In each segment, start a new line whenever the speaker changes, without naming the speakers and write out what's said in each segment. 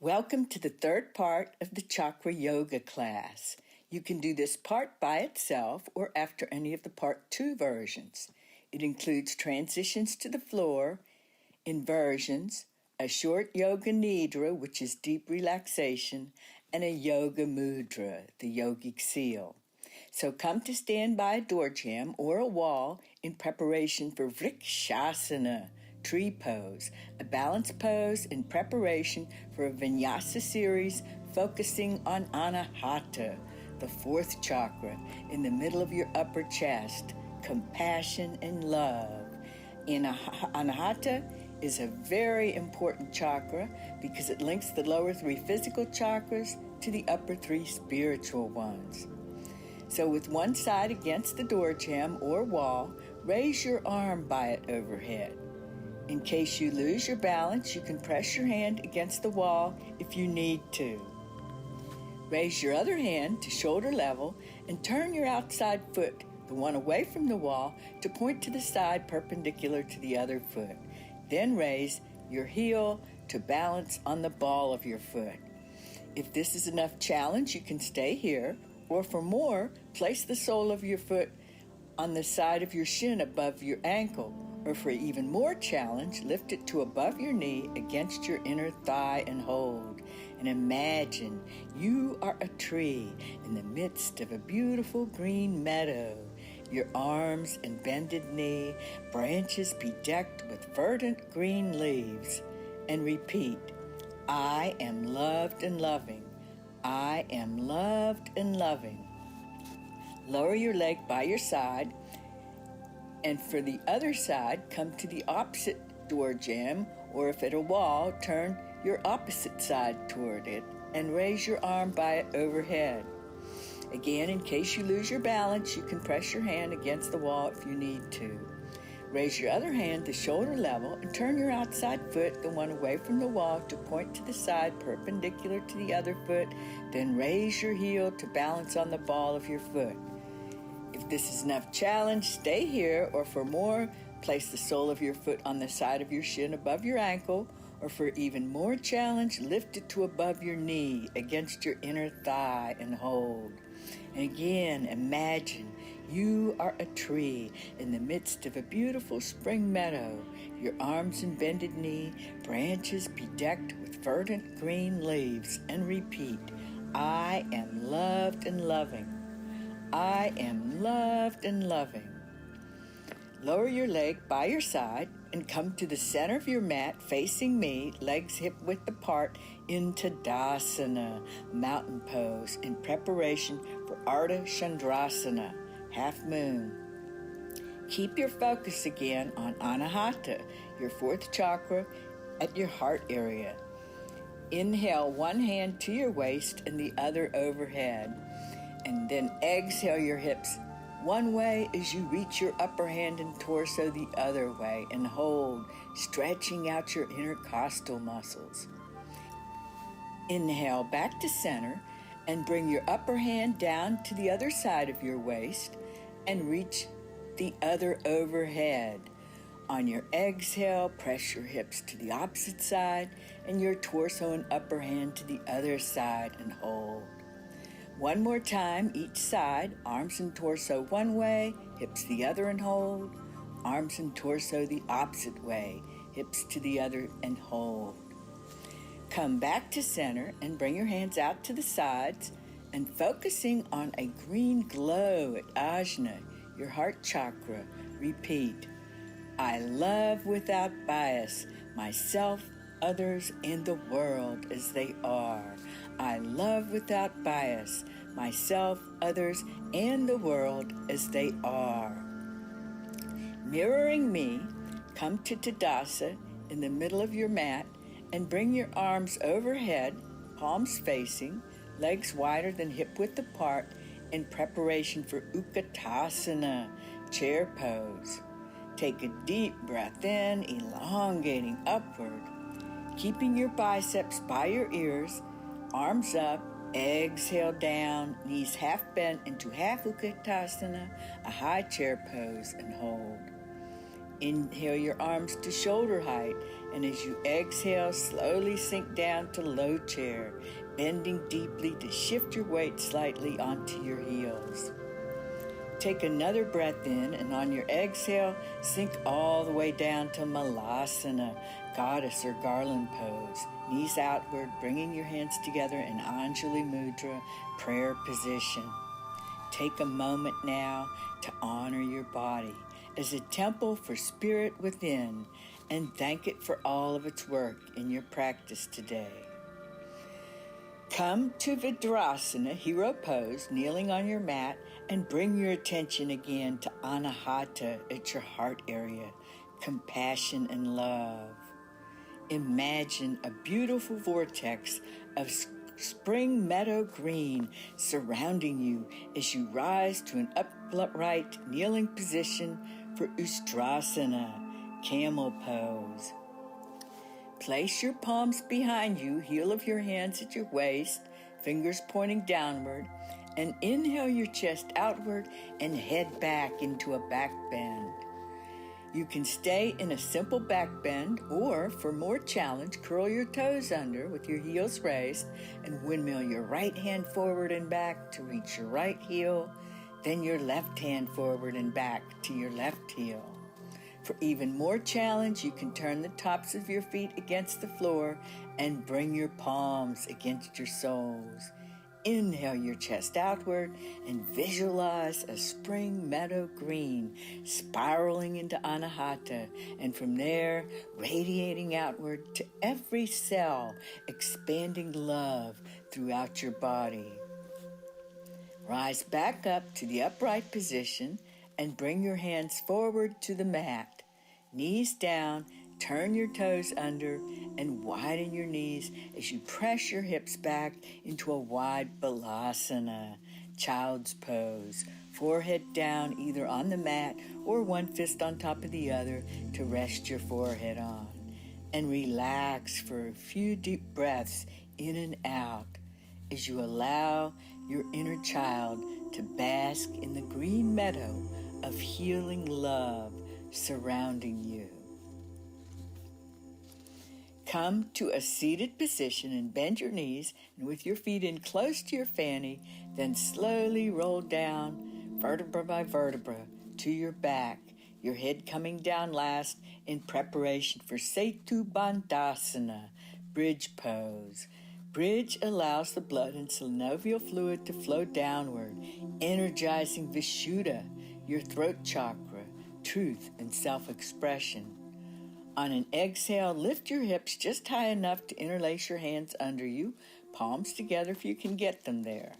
Welcome to the third part of the Chakra Yoga class. You can do this part by itself or after any of the part 2 versions. It includes transitions to the floor, inversions, a short yoga nidra, which is deep relaxation, and a yoga mudra, the yogic seal. So come to stand by a door jamb or a wall in preparation for Vrikshasana, tree pose, a balance pose in preparation for a vinyasa series focusing on Anahata, the 4th chakra, in the middle of your upper chest, compassion and love. Anahata is a very important chakra because it links the lower 3 physical chakras to the upper 3 spiritual ones. So with one side against the door jamb or wall, raise your arm by it overhead. In case you lose your balance, you can press your hand against the wall if you need to. Raise your other hand to shoulder level and turn your outside foot, the one away from the wall, to point to the side perpendicular to the other foot. Then raise your heel to balance on the ball of your foot. If this is enough challenge, you can stay here, or for more, place the sole of your foot on the side of your shin above your ankle. Or for even more challenge, lift it to above your knee against your inner thigh and hold. And imagine you are a tree in the midst of a beautiful green meadow. Your arms and bended knee, branches bedecked with verdant green leaves. And repeat, I am loved and loving. I am loved and loving. Lower your leg by your side. And for the other side, come to the opposite door jamb, or if at a wall, turn your opposite side toward it and raise your arm by it overhead. Again, in case you lose your balance, you can press your hand against the wall if you need to. Raise your other hand to shoulder level and turn your outside foot, the one away from the wall, to point to the side perpendicular to the other foot. Then raise your heel to balance on the ball of your foot. If this is enough challenge, stay here, or for more, place the sole of your foot on the side of your shin above your ankle, or for even more challenge, lift it to above your knee against your inner thigh and hold. And again, imagine you are a tree in the midst of a beautiful spring meadow, your arms and bended knee, branches bedecked with verdant green leaves, and repeat, I am loved and loving. I am loved and loving. Lower your leg by your side and come to the center of your mat facing me, legs hip-width apart, in Tadasana, mountain pose, in preparation for Ardha Chandrasana, half moon. Keep your focus again on Anahata, your 4th chakra, at your heart area. Inhale one hand to your waist and the other overhead. And then exhale your hips one way as you reach your upper hand and torso the other way, and hold, stretching out your intercostal muscles. Inhale back to center and bring your upper hand down to the other side of your waist and reach the other overhead. On your exhale, press your hips to the opposite side and your torso and upper hand to the other side and hold. One more time, each side, arms and torso one way, hips the other and hold. Arms and torso the opposite way, hips to the other and hold. Come back to center and bring your hands out to the sides and focusing on a green glow at Ajna, your heart chakra. Repeat, I love without bias myself, others, and the world as they are. I love without bias myself, others, and the world as they are. Mirroring me, come to Tadasana in the middle of your mat and bring your arms overhead, palms facing, legs wider than hip-width apart, in preparation for Utkatasana, chair pose. Take a deep breath in, elongating upward, keeping your biceps by your ears, arms up, exhale down, knees half bent into half Utkatasana, a high chair pose, and hold. Inhale your arms to shoulder height And as you exhale, slowly sink down to low chair, bending deeply to shift your weight slightly onto your heels. Take another breath in, and on your exhale, sink all the way down to Malasana, goddess or garland pose. Knees outward, bringing your hands together in Anjali Mudra, prayer position. Take a moment now to honor your body as a temple for spirit within, and thank it for all of its work in your practice today. Come to Ustrasana, hero pose, kneeling on your mat, and bring your attention again to Anahata at your heart area, compassion and love. Imagine a beautiful vortex of spring meadow green surrounding you as you rise to an upright kneeling position for Ustrasana, camel pose. Place your palms behind you, heel of your hands at your waist, fingers pointing downward, and inhale your chest outward and head back into a back bend. You can stay in a simple back bend, or for more challenge, curl your toes under with your heels raised and windmill your right hand forward and back to reach your right heel, then your left hand forward and back to your left heel. For even more challenge, you can turn the tops of your feet against the floor and bring your palms against your soles. Inhale your chest outward and visualize a spring meadow green spiraling into Anahata, and from there radiating outward to every cell, expanding love throughout your body. Rise back up to the upright position and bring your hands forward to the mat. Knees down, turn your toes under, and widen your knees as you press your hips back into a wide balasana, child's pose. Forehead down either on the mat or one fist on top of the other to rest your forehead on. And relax for a few deep breaths in and out as you allow your inner child to bask in the green meadow of healing love surrounding you. Come to a seated position and bend your knees, and with your feet in close to your fanny, then slowly roll down vertebra by vertebra to your back, your head coming down last in preparation for Setu Bandhasana, bridge pose. Bridge allows the blood and synovial fluid to flow downward, energizing Vishuddha, your throat chakra, truth and self-expression. On an exhale, lift your hips just high enough to interlace your hands under you, palms together if you can get them there.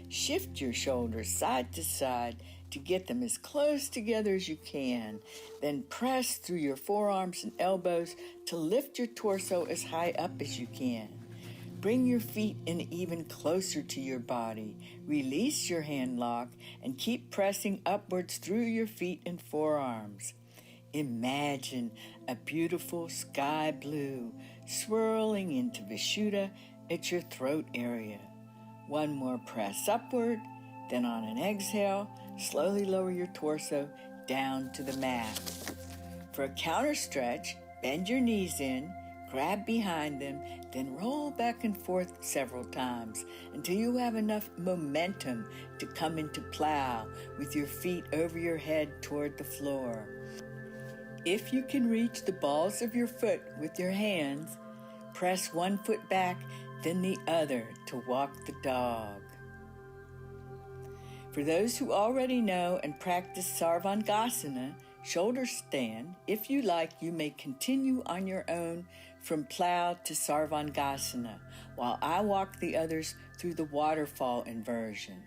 Shift your shoulders side to side to get them as close together as you can. Then press through your forearms and elbows to lift your torso as high up as you can. Bring your feet in even closer to your body. Release your hand lock and keep pressing upwards through your feet and forearms. Imagine a beautiful sky blue swirling into Vishuddha at your throat area. One more press upward, then on an exhale, slowly lower your torso down to the mat. For a counter stretch, bend your knees in, grab behind them, then roll back and forth several times until you have enough momentum to come into plow with your feet over your head toward the floor. If you can reach the balls of your foot with your hands, press one foot back, then the other to walk the dog. For those who already know and practice Sarvangasana, shoulder stand, if you like, you may continue on your own from plow to Sarvangasana, while I walk the others through the waterfall inversion.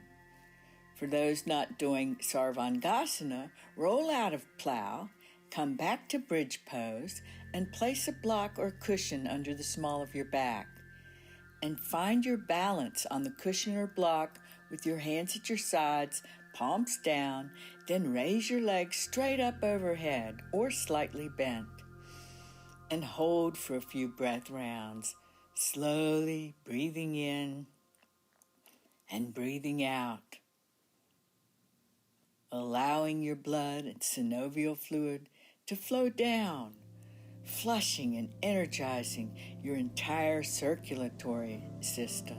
For those not doing Sarvangasana, roll out of plow, come back to bridge pose, and place a block or cushion under the small of your back. And find your balance on the cushion or block with your hands at your sides, palms down, then raise your legs straight up overhead or slightly bent. And hold for a few breath rounds, slowly breathing in and breathing out, allowing your blood and synovial fluid to flow down flushing and energizing your entire circulatory system.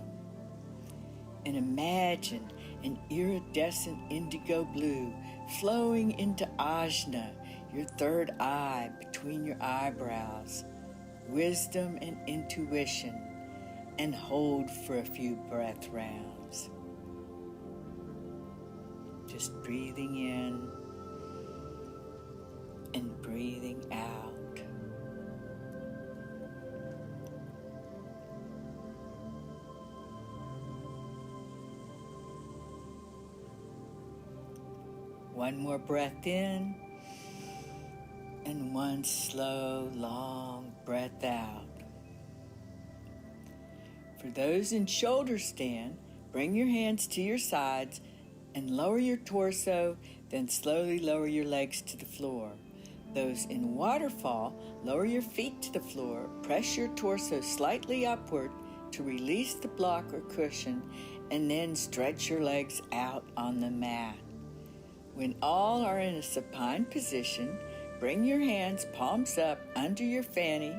And imagine an iridescent indigo blue flowing into Ajna, your third eye between your eyebrows, wisdom and intuition, and hold for a few breath rounds. Just breathing in and breathing out. One more breath in, and one slow, long breath out. For those in shoulder stand, bring your hands to your sides and lower your torso, then slowly lower your legs to the floor. Those in waterfall, lower your feet to the floor, press your torso slightly upward to release the block or cushion, and then stretch your legs out on the mat. When all are in a supine position, bring your hands palms up under your fanny,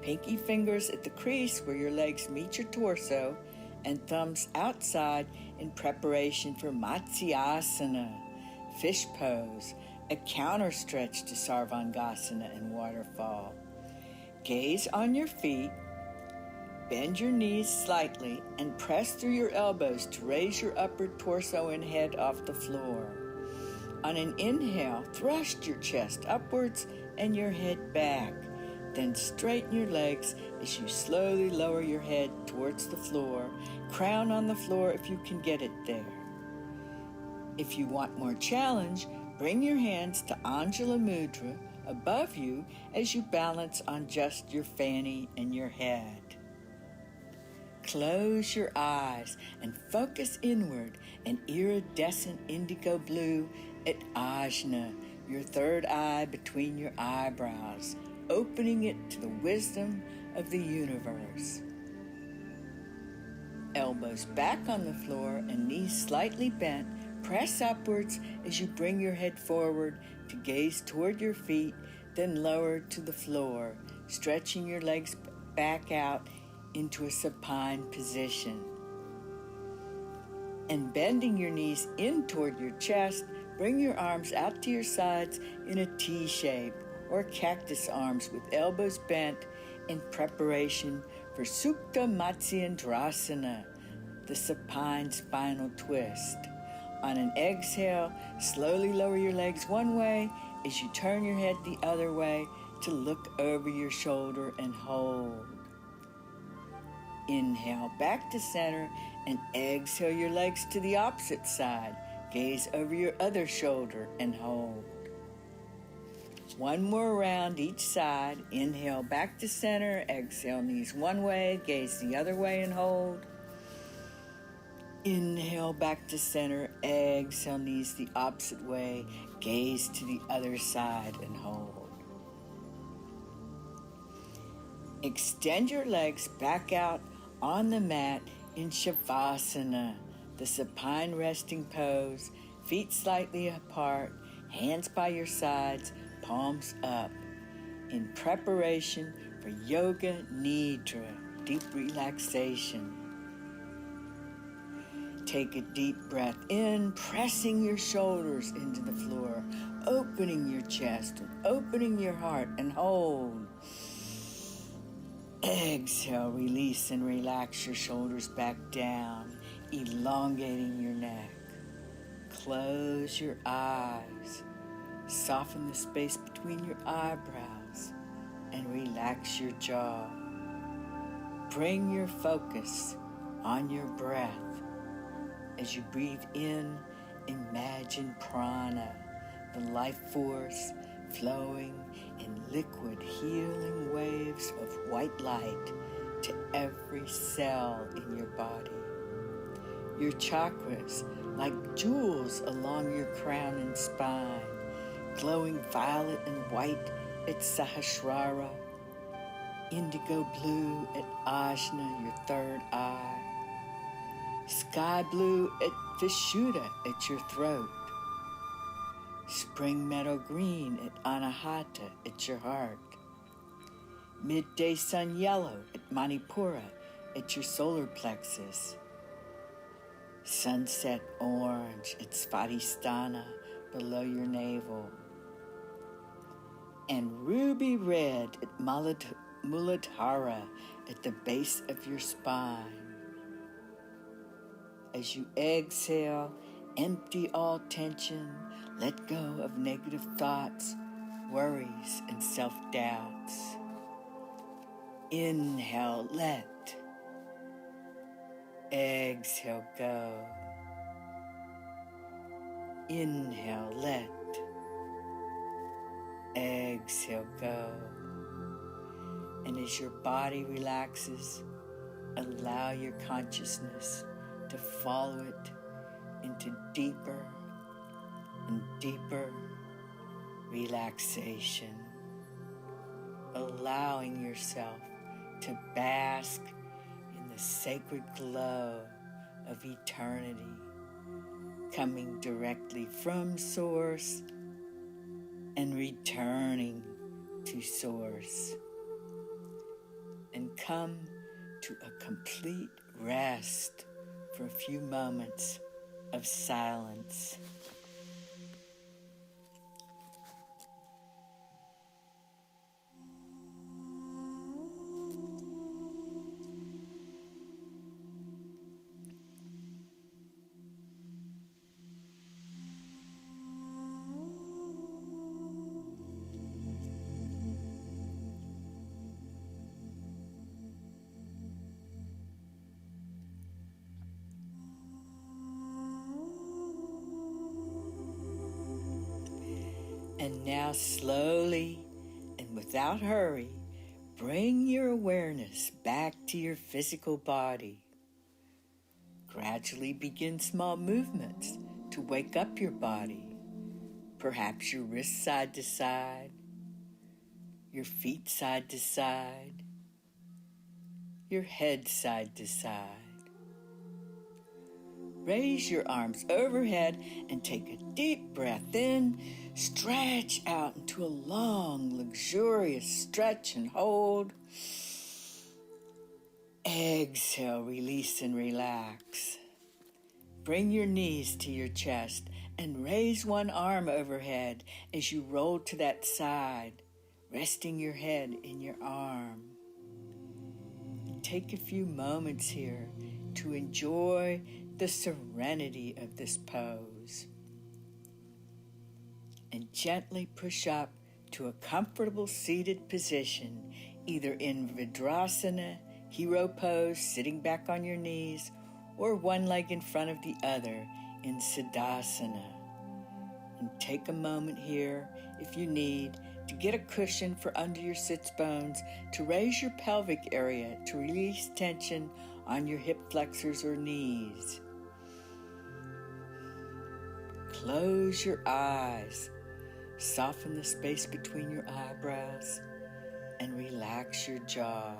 pinky fingers at the crease where your legs meet your torso, and thumbs outside in preparation for Matsyasana, fish pose, a counter stretch to Sarvangasana and waterfall. Gaze on your feet, bend your knees slightly, and press through your elbows to raise your upper torso and head off the floor. On an inhale, thrust your chest upwards and your head back. Then straighten your legs as you slowly lower your head towards the floor, crown on the floor if you can get it there. If you want more challenge, bring your hands to Anjala Mudra above you as you balance on just your fanny and your head. Close your eyes and focus inward, an iridescent indigo blue at Ajna, your third eye between your eyebrows, opening it to the wisdom of the universe. Elbows back on the floor and knees slightly bent, press upwards as you bring your head forward to gaze toward your feet, then lower to the floor, stretching your legs back out into a supine position. And bending your knees in toward your chest, bring your arms out to your sides in a T shape or cactus arms with elbows bent in preparation for Supta Matsyendrasana, the supine spinal twist. On an exhale, slowly lower your legs one way as you turn your head the other way to look over your shoulder and hold. Inhale back to center and exhale your legs to the opposite side. Gaze over your other shoulder and hold. One more round each side. Inhale back to center, exhale knees one way, gaze the other way and hold. Inhale back to center, exhale knees the opposite way, gaze to the other side and hold. Extend your legs back out on the mat in Shavasana, the supine resting pose, feet slightly apart, hands by your sides, palms up, in preparation for Yoga Nidra, deep relaxation. Take a deep breath in, pressing your shoulders into the floor, opening your chest, opening your heart, and hold. Exhale, release and relax your shoulders back down, elongating your neck. Close your eyes. Soften the space between your eyebrows and relax your jaw. Bring your focus on your breath. As you breathe in, imagine prana, the life force flowing in liquid healing waves of white light to every cell in your body. Your chakras like jewels along your crown and spine, glowing violet and white at Sahasrara, indigo blue at Ajna, your third eye, sky blue at Vishuddha at your throat, spring meadow green at Anahata at your heart, midday sun yellow at Manipura at your solar plexus, sunset orange at Svadhisthana below your navel, and ruby red at Muladhara at the base of your spine. As you exhale, empty all tension, let go of negative thoughts, worries, and self-doubts. Inhale, let. Exhale, go. Inhale, let. Exhale, go. And as your body relaxes, allow your consciousness to follow it into deeper and deeper relaxation, allowing yourself to bask in the sacred glow of eternity, coming directly from Source and returning to Source, and come to a complete rest for a few moments of silence. And now slowly and without hurry, bring your awareness back to your physical body. Gradually begin small movements to wake up your body. Perhaps your wrists side to side, your feet side to side, your head side to side. Raise your arms overhead and take a deep breath in. Stretch out into a long, luxurious stretch and hold. Exhale, release and relax. Bring your knees to your chest and raise one arm overhead as you roll to that side, resting your head in your arm. Take a few moments here to enjoy the serenity of this pose. And gently push up to a comfortable seated position, either in Ustrasana, hero pose, sitting back on your knees, or one leg in front of the other in Siddhasana. And take a moment here, if you need, to get a cushion for under your sits bones, to raise your pelvic area, to release tension on your hip flexors or knees. Close your eyes. Soften the space between your eyebrows and relax your jaw.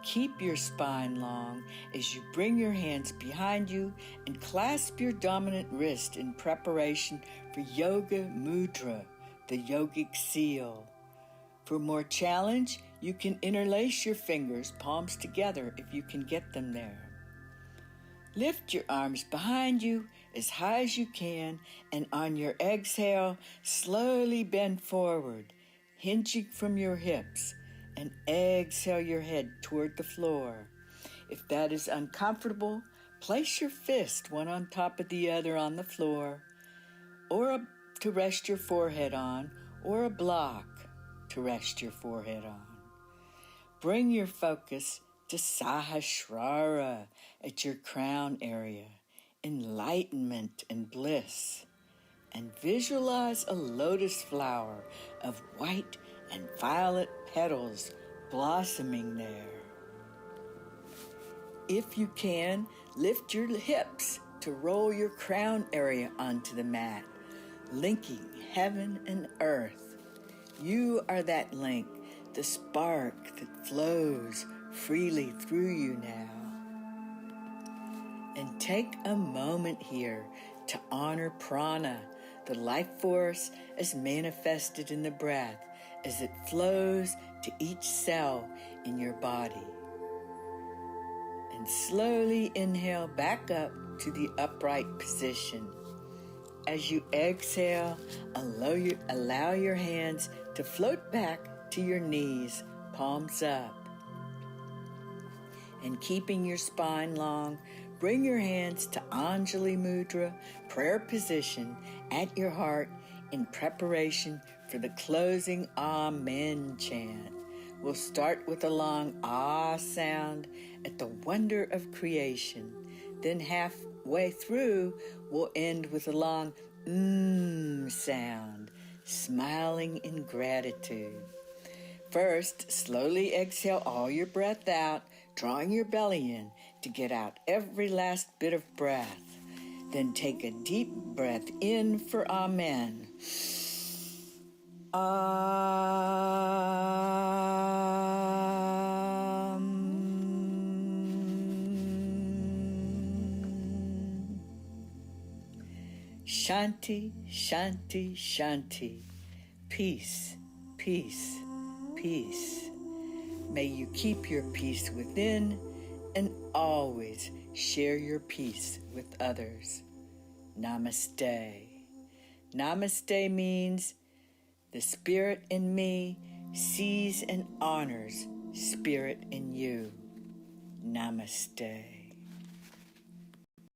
Keep your spine long as you bring your hands behind you and clasp your dominant wrist in preparation for Yoga Mudra, the yogic seal. For more challenge, you can interlace your fingers, palms together if you can get them there. Lift your arms behind you as high as you can, and on your exhale, slowly bend forward, hinging from your hips, and exhale your head toward the floor. If that is uncomfortable, place your fist one on top of the other on the floor, or to rest your forehead on, or a block to rest your forehead on. Bring your focus to Sahasrara at your crown area, enlightenment and bliss, and visualize a lotus flower of white and violet petals blossoming there. If you can, lift your hips to roll your crown area onto the mat, linking heaven and earth. You are that link, the spark that flows freely through you now. And take a moment here to honor prana, the life force as manifested in the breath, as it flows to each cell in your body. And slowly inhale back up to the upright position. As you exhale, allow your hands to float back to your knees, palms up. And keeping your spine long, bring your hands to Anjali Mudra, prayer position at your heart in preparation for the closing Amen chant. We'll start with a long Ah sound at the wonder of creation. Then halfway through, we'll end with a long sound, smiling in gratitude. First, slowly exhale all your breath out, drawing your belly in to get out every last bit of breath. Then take a deep breath in for Amen. Shanti, Shanti, Shanti. Peace, peace, peace. May you keep your peace within and always share your peace with others. Namaste. Namaste means the spirit in me sees and honors spirit in you. Namaste.